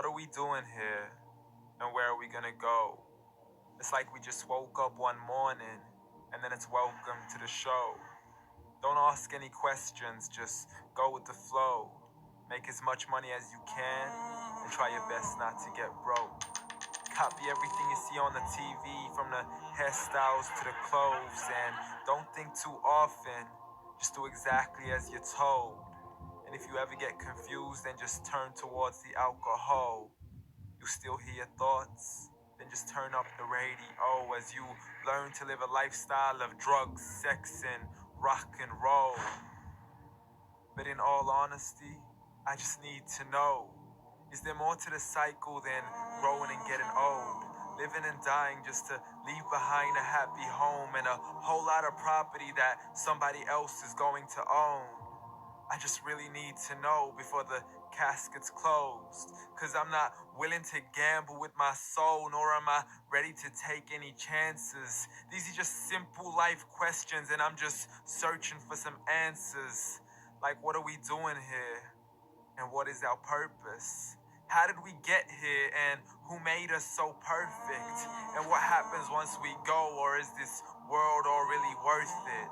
What are we doing here? And where are we gonna go? It's like we just woke up one morning and then it's welcome to the show. Don't ask any questions, just go with the flow. Make as much money as you can and try your best not to get broke. Copy everything you see on the TV, from the hairstyles to the clothes, and don't think too often, just do exactly as you're told. And if you ever get confused, then just turn towards the alcohol. You still hear your thoughts? Then just turn up the radio as you learn to live a lifestyle of drugs, sex, and rock and roll. But in all honesty, I just need to know, is there more to the cycle than growing and getting old? Living and dying just to leave behind a happy home and a whole lot of property that somebody else is going to own. I just really need to know before the casket's closed, cause I'm not willing to gamble with my soul, nor am I ready to take any chances. These are just simple life questions and I'm just searching for some answers. Like, what are we doing here? And what is our purpose? How did we get here and who made us so perfect? And what happens once we go, or is this world all really worth it?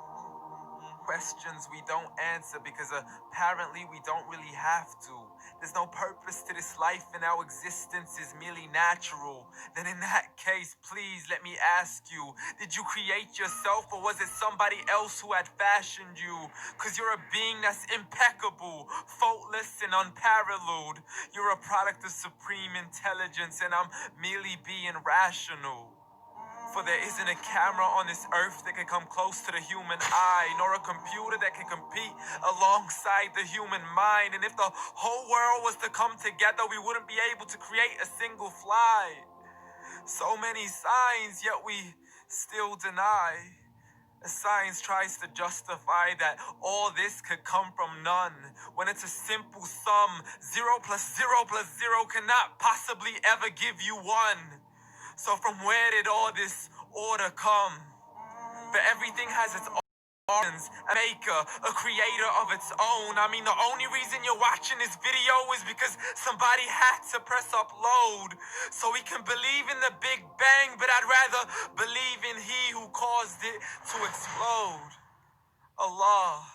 Questions we don't answer because apparently we don't really have to. There's no purpose to this life and our existence is merely natural. Then in that case, please let me ask you, did you create yourself or was it somebody else who had fashioned you? Cause you're a being that's impeccable, faultless and unparalleled. You're a product of supreme intelligence and I'm merely being rational. For there isn't a camera on this earth that can come close to the human eye, nor a computer that can compete alongside the human mind. And if the whole world was to come together, we wouldn't be able to create a single fly. So many signs, yet we still deny. As science tries to justify that all this could come from none, when it's a simple sum. 0 plus 0 plus 0 cannot possibly ever give you 1. So from where did all this order come? But everything has its own origins, a maker, a creator of its own. I mean, the only reason you're watching this video is because somebody had to press upload. So we can believe in the Big Bang, but I'd rather believe in He who caused it to explode. Allah,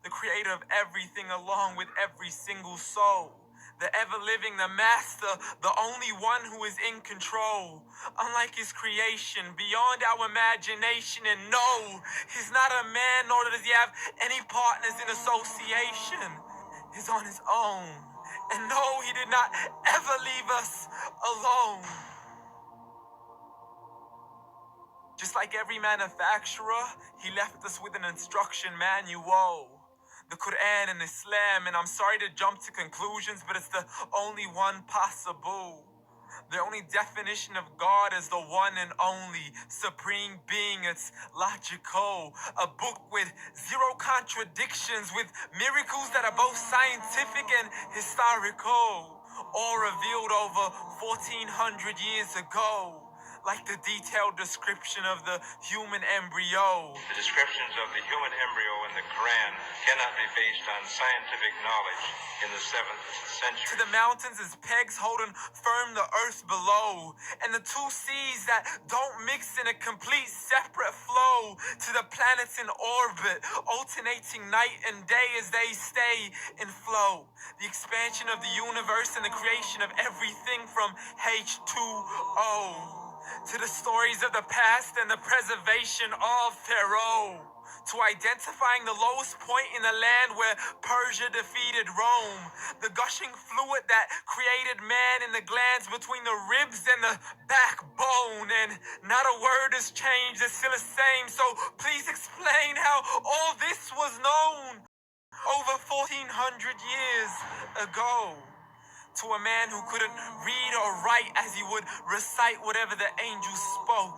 the creator of everything along with every single soul. The ever-living, the master, the only one who is in control. Unlike his creation, beyond our imagination. And no, he's not a man, nor does he have any partners in association. He's on his own. And no, he did not ever leave us alone. Just like every manufacturer, he left us with an instruction manual. The Quran and Islam, and I'm sorry to jump to conclusions, but it's the only one possible. The only definition of God is the one and only supreme being. It's logical, a book with 0 contradictions, with miracles that are both scientific and historical, all revealed over 1400 years ago. Like the detailed description of the human embryo. The descriptions of the human embryo in the Quran cannot be based on scientific knowledge in the 7th century. To the mountains as pegs holding firm the earth below, and the 2 seas that don't mix in a complete separate flow, to the planets in orbit, alternating night and day as they stay in flow. The expansion of the universe and the creation of everything from H2O. To the stories of the past and the preservation of Pharaoh. To identifying the lowest point in the land where Persia defeated Rome. The gushing fluid that created man in the glands between the ribs and the backbone. And not a word has changed, it's still the same. So please explain how all this was known over 1400 years ago. To a man who couldn't read or write, as he would recite whatever the angel spoke.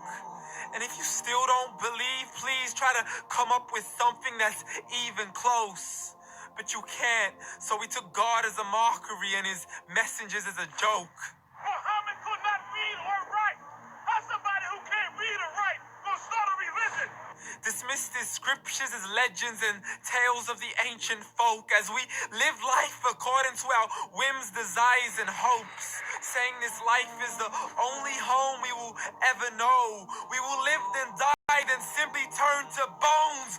And if you still don't believe, please try to come up with something that's even close. But you can't, so we took God as a mockery and his messengers as a joke. Muhammad could not read or write. How's somebody who can't read or write gonna start a religion? dismiss these scriptures as legends and tales of the ancient folk as we live life according to our whims, desires, and hopes, saying this life is the only home we will ever know. We will live then die, then simply turn to bones.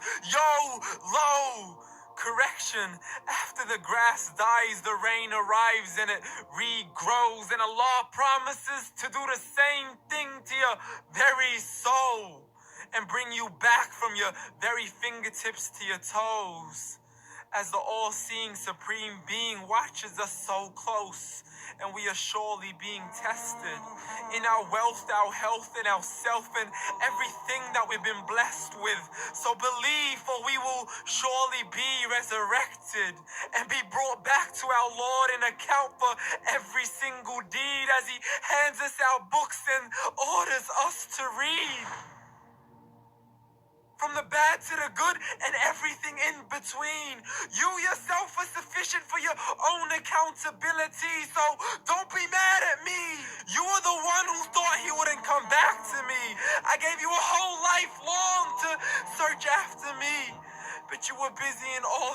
Low. Correction, after the grass dies, the rain arrives and it regrows, and Allah promises to do the same thing to your very soul and bring you back from your very fingertips to your toes. As the all-seeing supreme being watches us so close, and we are surely being tested in our wealth, our health, and our self, and everything that we've been blessed with. So believe, for we will surely be resurrected and be brought back to our Lord and account for every single deed as He hands us our books and orders us to read. From the bad to the good and everything in between. You yourself are sufficient for your own accountability, so don't be mad at me. You are the one who thought He wouldn't come back to me. I gave you a whole life long to search after me, but you were busy in all